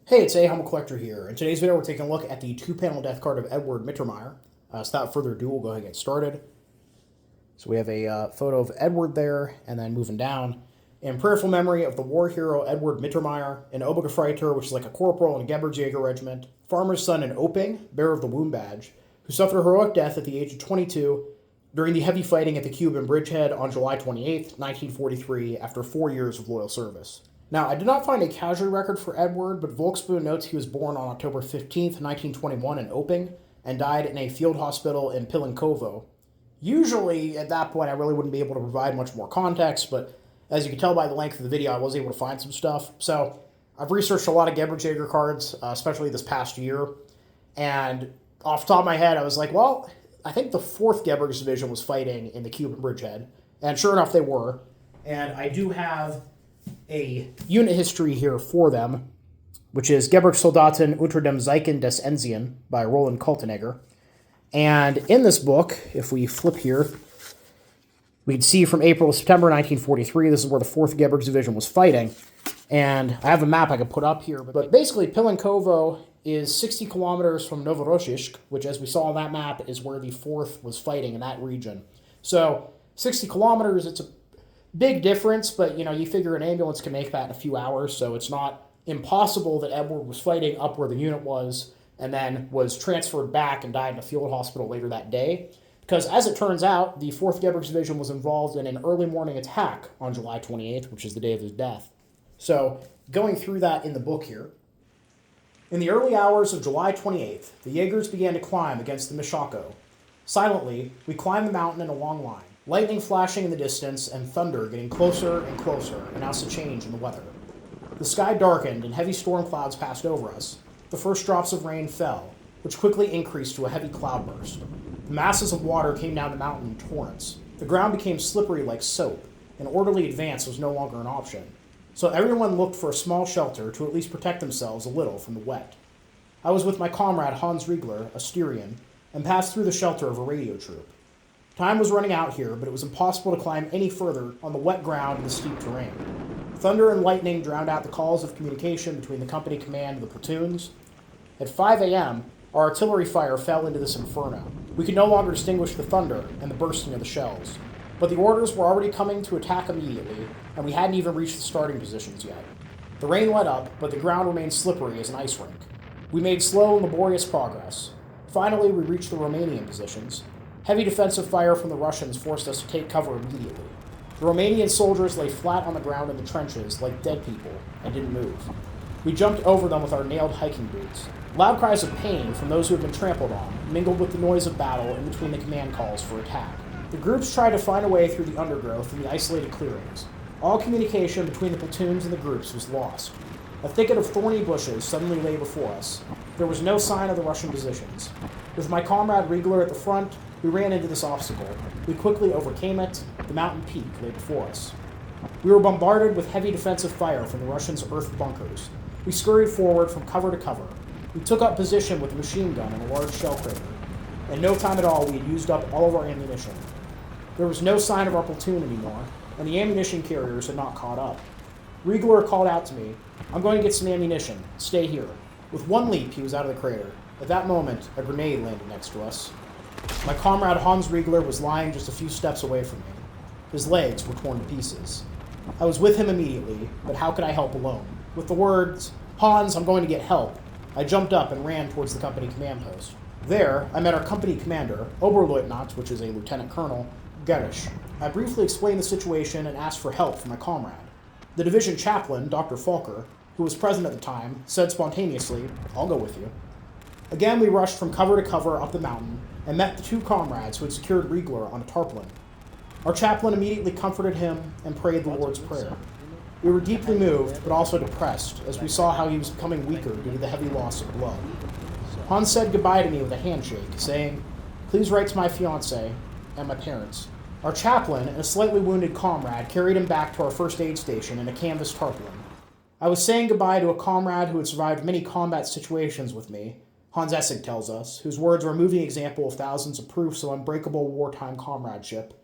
Hey, it's A. Collector here. In today's video, we're taking a look at the two-panel death card of Eduard Mittermeier. So without further ado, we'll go ahead and get started. So we have a photo of Edward there, and then moving down. In prayerful memory of the war hero Eduard Mittermeier, an Obergefreiter, which is like a corporal in a Gebirgsjager Regiment, farmer's son in Oping, bearer of the wound badge, who suffered a heroic death at the age of 22 during the heavy fighting at the Kuban Bridgehead on July 28, 1943, after 4 years of loyal service. Now, I did not find a casualty record for Edward, but Volksboon notes he was born on October 15th, 1921 in Oping, and died in a field hospital in Pilenkowo. Usually, at that point, I really wouldn't be able to provide much more context, but as you can tell by the length of the video, I was able to find some stuff. So, I've researched a lot of Gebirgsjager cards, especially this past year, and off the top of my head, I was like, well, I think the 4th Gebirgs Division was fighting in the Kuban Bridgehead, and sure enough, they were. And I do have a unit history here for them, which is Gebirgssoldaten unter dem Zeichen des Enzian by Roland Kaltenegger. And in this book, if we flip here, we can see from April to September 1943, this is where the 4th Gebirgs Division was fighting. And I have a map I could put up here, but basically Pilenkowo is 60 kilometers from Novorossiysk, which, as we saw on that map, is where the 4th was fighting in that region. So 60 kilometers, it's a big difference, but you figure an ambulance can make that in a few hours, so it's not impossible that Edward was fighting up where the unit was and then was transferred back and died in a field hospital later that day. Because as it turns out, the 4th Gebirgs Division was involved in an early morning attack on July 28th, which is the day of his death. So going through that in the book here. In the early hours of July 28th, the Jaegers began to climb against the Mishako. Silently, we climbed the mountain in a long line. Lightning flashing in the distance and thunder getting closer and closer announced a change in the weather. The sky darkened and heavy storm clouds passed over us. The first drops of rain fell, which quickly increased to a heavy cloudburst. The masses of water came down the mountain in torrents. The ground became slippery like soap, and orderly advance was no longer an option. So everyone looked for a small shelter to at least protect themselves a little from the wet. I was with my comrade Hans Riegler, a Styrian, and passed through the shelter of a radio troop. Time was running out here, but it was impossible to climb any further on the wet ground and the steep terrain. Thunder and lightning drowned out the calls of communication between the company command and the platoons. At 5 a.m., our artillery fire fell into this inferno. We could no longer distinguish the thunder and the bursting of the shells, but the orders were already coming to attack immediately, and we hadn't even reached the starting positions yet. The rain let up, but the ground remained slippery as an ice rink. We made slow and laborious progress. Finally, we reached the Romanian positions. Heavy defensive fire from the Russians forced us to take cover immediately. The Romanian soldiers lay flat on the ground in the trenches like dead people and didn't move. We jumped over them with our nailed hiking boots. Loud cries of pain from those who had been trampled on mingled with the noise of battle in between the command calls for attack. The groups tried to find a way through the undergrowth and the isolated clearings. All communication between the platoons and the groups was lost. A thicket of thorny bushes suddenly lay before us. There was no sign of the Russian positions. With my comrade Riegler at the front, we ran into this obstacle. We quickly overcame it. The mountain peak lay before us. We were bombarded with heavy defensive fire from the Russians' earth bunkers. We scurried forward from cover to cover. We took up position with a machine gun in a large shell crater. In no time at all, we had used up all of our ammunition. There was no sign of our platoon anymore, and the ammunition carriers had not caught up. Riegler called out to me, "I'm going to get some ammunition. Stay here." With one leap, he was out of the crater. At that moment, a grenade landed next to us. My comrade Hans Riegler was lying just a few steps away from me. His legs were torn to pieces. I was with him immediately, but how could I help alone? With the words, "Hans, I'm going to get help," I jumped up and ran towards the company command post. There, I met our company commander, Oberleutnant, which is a lieutenant colonel, Gerisch. I briefly explained the situation and asked for help from my comrade. The division chaplain, Dr. Falker, who was present at the time, said spontaneously, "I'll go with you." Again, we rushed from cover to cover up the mountain and met the 2 comrades who had secured Riegler on a tarpaulin. Our chaplain immediately comforted him and prayed the Lord's Prayer. We were deeply moved, but also depressed, as we saw how he was becoming weaker due to the heavy loss of blood. Hans said goodbye to me with a handshake, saying, "Please write to my fiancée and my parents." Our chaplain and a slightly wounded comrade carried him back to our first aid station in a canvas tarpaulin. I was saying goodbye to a comrade who had survived many combat situations with me, Hans Essig tells us, whose words are a moving example of thousands of proofs of unbreakable wartime comradeship.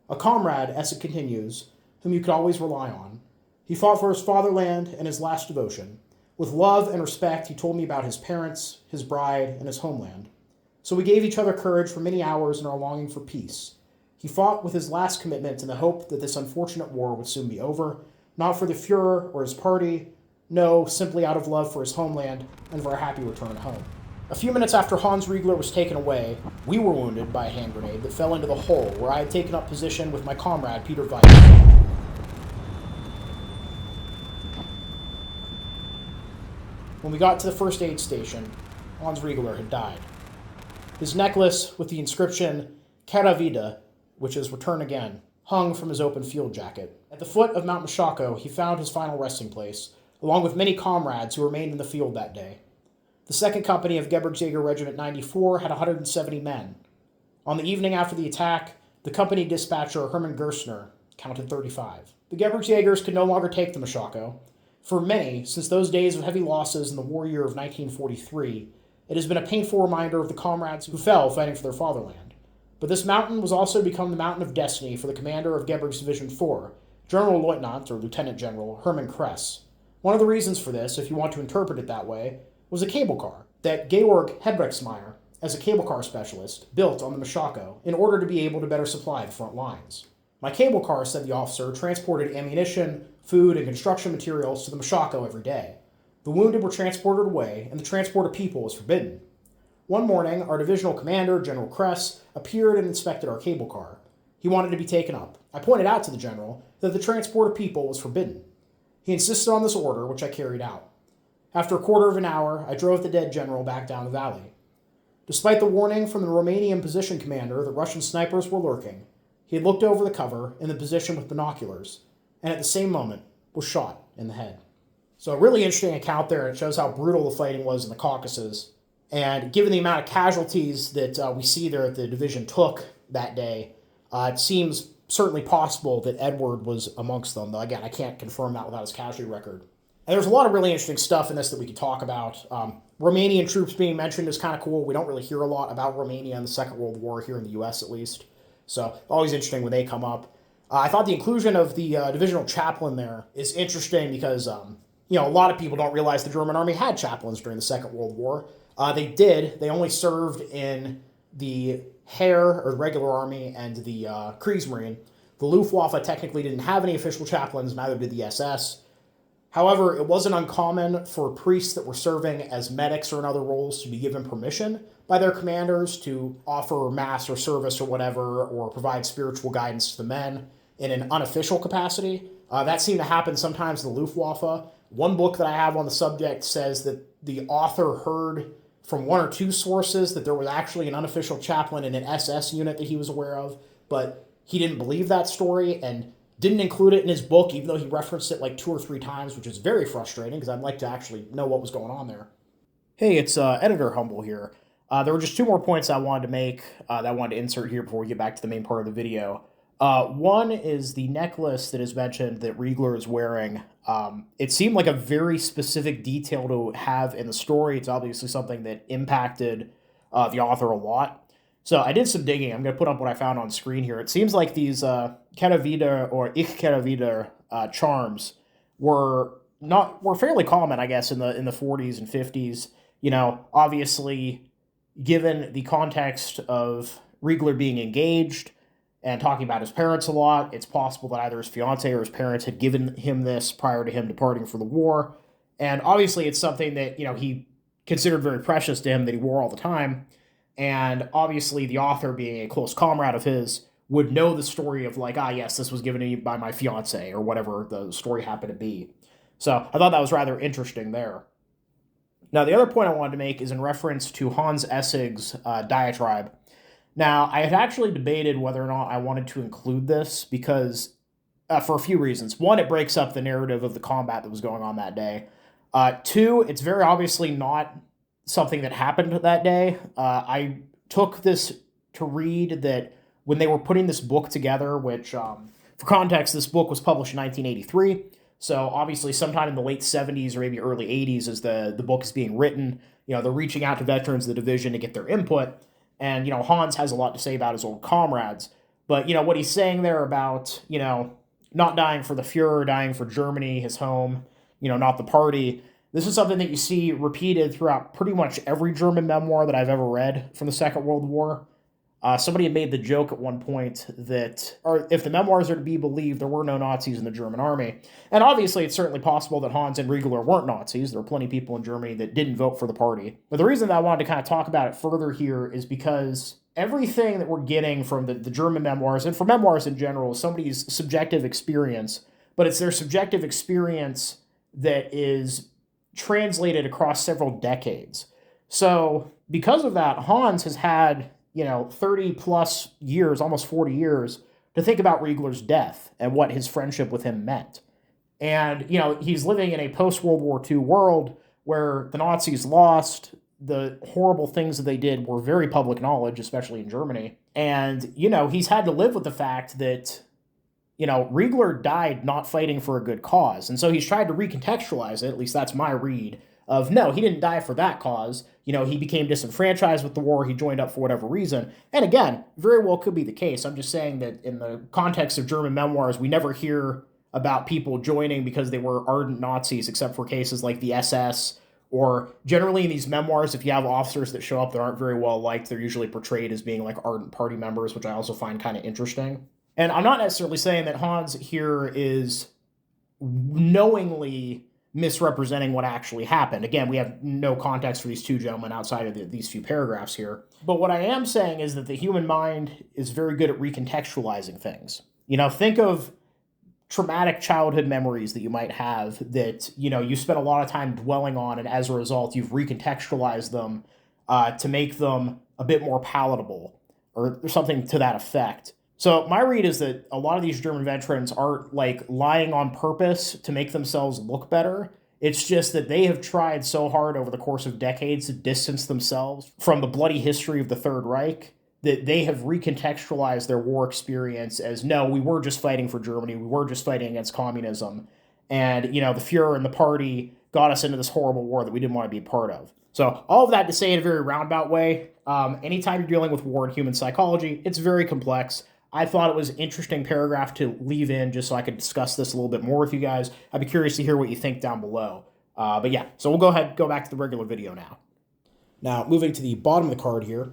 A comrade, Essig continues, whom you could always rely on. He fought for his fatherland and his last devotion. With love and respect, he told me about his parents, his bride, and his homeland. So we gave each other courage for many hours in our longing for peace. He fought with his last commitment in the hope that this unfortunate war would soon be over, not for the Fuhrer or his party, no, simply out of love for his homeland and for a happy return home. A few minutes after Hans Riegler was taken away, we were wounded by a hand grenade that fell into the hole where I had taken up position with my comrade Peter Weiss. When we got to the first aid station, Hans Riegler had died. His necklace with the inscription Kara Vida, which is return again, hung from his open field jacket. At the foot of Mount Mashako, he found his final resting place, along with many comrades who remained in the field that day. The 2nd Company of Gebirgsjager Regiment 94 had 170 men. On the evening after the attack, the company dispatcher Hermann Gerstner counted 35. The Gebirgsjagers could no longer take the Mashako. For many, since those days of heavy losses in the war year of 1943, it has been a painful reminder of the comrades who fell fighting for their fatherland. But this mountain was also become the mountain of destiny for the commander of Gebirgs Division 4, General Lieutenant or Lieutenant General Hermann Kress. One of the reasons for this, if you want to interpret it that way, was a cable car that Georg Hebrechtsmeyer, as a cable car specialist, built on the Mashako in order to be able to better supply the front lines. My cable car, said the officer, transported ammunition, food, and construction materials to the Mashako every day. The wounded were transported away, and the transport of people was forbidden. One morning, our divisional commander, General Kress, appeared and inspected our cable car. He wanted to be taken up. I pointed out to the general that the transport of people was forbidden. He insisted on this order, which I carried out. After a quarter of an hour, I drove the dead general back down the valley. Despite the warning from the Romanian position commander that Russian snipers were lurking, he had looked over the cover in the position with binoculars, and at the same moment was shot in the head. So a really interesting account there, and it shows how brutal the fighting was in the Caucasus. And given the amount of casualties that we see there that the division took that day, it seems certainly possible that Edward was amongst them, though again, I can't confirm that without his casualty record. And there's a lot of really interesting stuff in this that we could talk about. Romanian troops being mentioned is kind of cool. We don't really hear a lot about Romania in the Second World War here in the U.S. at least. So always interesting when they come up. I thought the inclusion of the divisional chaplain there is interesting because, a lot of people don't realize the German army had chaplains during the Second World War. They did. They only served in the Heer, or the regular army, and the Kriegsmarine. The Luftwaffe technically didn't have any official chaplains, neither did the SS. However, it wasn't uncommon for priests that were serving as medics or in other roles to be given permission by their commanders to offer mass or service or whatever, or provide spiritual guidance to the men in an unofficial capacity. That seemed to happen sometimes in the Luftwaffe. One book that I have on the subject says that the author heard from one or two sources that there was actually an unofficial chaplain in an SS unit that he was aware of, but he didn't believe that story and didn't include it in his book, even though he referenced it like 2 or 3 times, which is very frustrating because I'd like to actually know what was going on there. Hey, it's Editor Humble here. There were just 2 more points I wanted to make that I wanted to insert here before we get back to the main part of the video. One is the necklace that is mentioned that Riegler is wearing. It seemed like a very specific detail to have in the story. It's obviously something that impacted the author a lot. So I did some digging. I'm going to put up what I found on screen here. It seems like these Kara Vida or Ich Kara Vida charms were fairly common, I guess, in the 40s and 50s. Obviously, given the context of Riegler being engaged and talking about his parents a lot, it's possible that either his fiancée or his parents had given him this prior to him departing for the war. And obviously, it's something that, he considered very precious to him that he wore all the time. And obviously, the author, being a close comrade of his, would know the story of like, yes, this was given to me by my fiancée, or whatever the story happened to be. So I thought that was rather interesting there. Now, the other point I wanted to make is in reference to Hans Essig's diatribe. Now, I had actually debated whether or not I wanted to include this because, for a few reasons. One, it breaks up the narrative of the combat that was going on that day. 2, it's very obviously not something that happened that day. I took this to read that when they were putting this book together, which, for context, this book was published in 1983, so obviously sometime in the late 70s or maybe early 80s as the book is being written, they're reaching out to veterans of the division to get their input, and, Hans has a lot to say about his old comrades, but, what he's saying there about, not dying for the Fuhrer, dying for Germany, his home, not the party, This is something that you see repeated throughout pretty much every German memoir that I've ever read from the Second World War. Somebody had made the joke at one point that, or if the memoirs are to be believed, there were no Nazis in the German army. And obviously, it's certainly possible that Hans and Riegler weren't Nazis. There were plenty of people in Germany that didn't vote for the party. But the reason that I wanted to kind of talk about it further here is because everything that we're getting from the German memoirs, and from memoirs in general, is somebody's subjective experience. But it's their subjective experience that is translated across several decades. So because of that, Hans has had 30 plus years, almost 40 years, to think about Riegler's death and what his friendship with him meant. And, he's living in a post-World War II world where the Nazis lost, the horrible things that they did were very public knowledge, especially in Germany. And, he's had to live with the fact that, Riegler died not fighting for a good cause. And so he's tried to recontextualize it, at least that's my read, of no, he didn't die for that cause. He became disenfranchised with the war. He joined up for whatever reason. And again, very well could be the case. I'm just saying that in the context of German memoirs, we never hear about people joining because they were ardent Nazis, except for cases like the SS, or generally in these memoirs, if you have officers that show up that aren't very well liked, they're usually portrayed as being like ardent party members, which I also find kind of interesting. And I'm not necessarily saying that Hans here is knowingly misrepresenting what actually happened. Again, we have no context for these two gentlemen outside of these few paragraphs here. But what I am saying is that the human mind is very good at recontextualizing things. Think of traumatic childhood memories that you might have that, you spent a lot of time dwelling on, and as a result, you've recontextualized them to make them a bit more palatable, or something to that effect. So my read is that a lot of these German veterans aren't lying on purpose to make themselves look better. It's just that they have tried so hard over the course of decades to distance themselves from the bloody history of the Third Reich that they have recontextualized their war experience as, no, we were just fighting for Germany. We were just fighting against communism. And, the Fuhrer and the party got us into this horrible war that we didn't want to be a part of. So all of that to say in a very roundabout way, anytime you're dealing with war and human psychology, it's very complex. I thought it was an interesting paragraph to leave in just so I could discuss this a little bit more with you guys. I'd be curious to hear what you think down below. But yeah, so we'll go back to the regular video now. Now, moving to the bottom of the card here.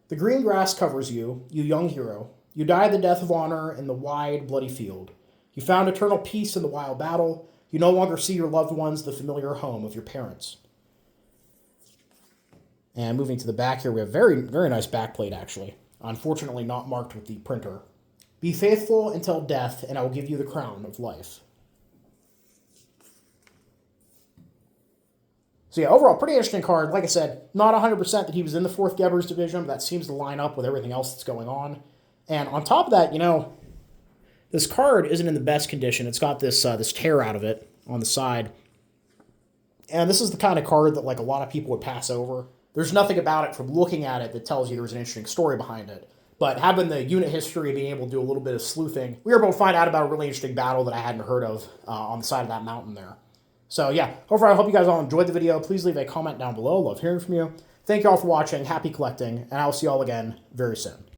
The green grass covers you, you young hero. You died the death of honor in the wide, bloody field. You found eternal peace in the wild battle. You no longer see your loved ones, the familiar home of your parents. And moving to the back here, we have very, very nice backplate, actually. Unfortunately not marked with the printer. Be faithful until death, and I will give you the crown of life. So yeah, overall, pretty interesting card. Like I said, not 100% that he was in the 4th Gebirgs Division, but that seems to line up with everything else that's going on. And on top of that, this card isn't in the best condition. It's got this tear out of it on the side. And this is the kind of card that a lot of people would pass over. There's nothing about it from looking at it that tells you there was an interesting story behind it. But having the unit history and being able to do a little bit of sleuthing, we were able to find out about a really interesting battle that I hadn't heard of on the side of that mountain there. So yeah, overall, I hope you guys all enjoyed the video. Please leave a comment down below. Love hearing from you. Thank you all for watching. Happy collecting. And I'll see you all again very soon.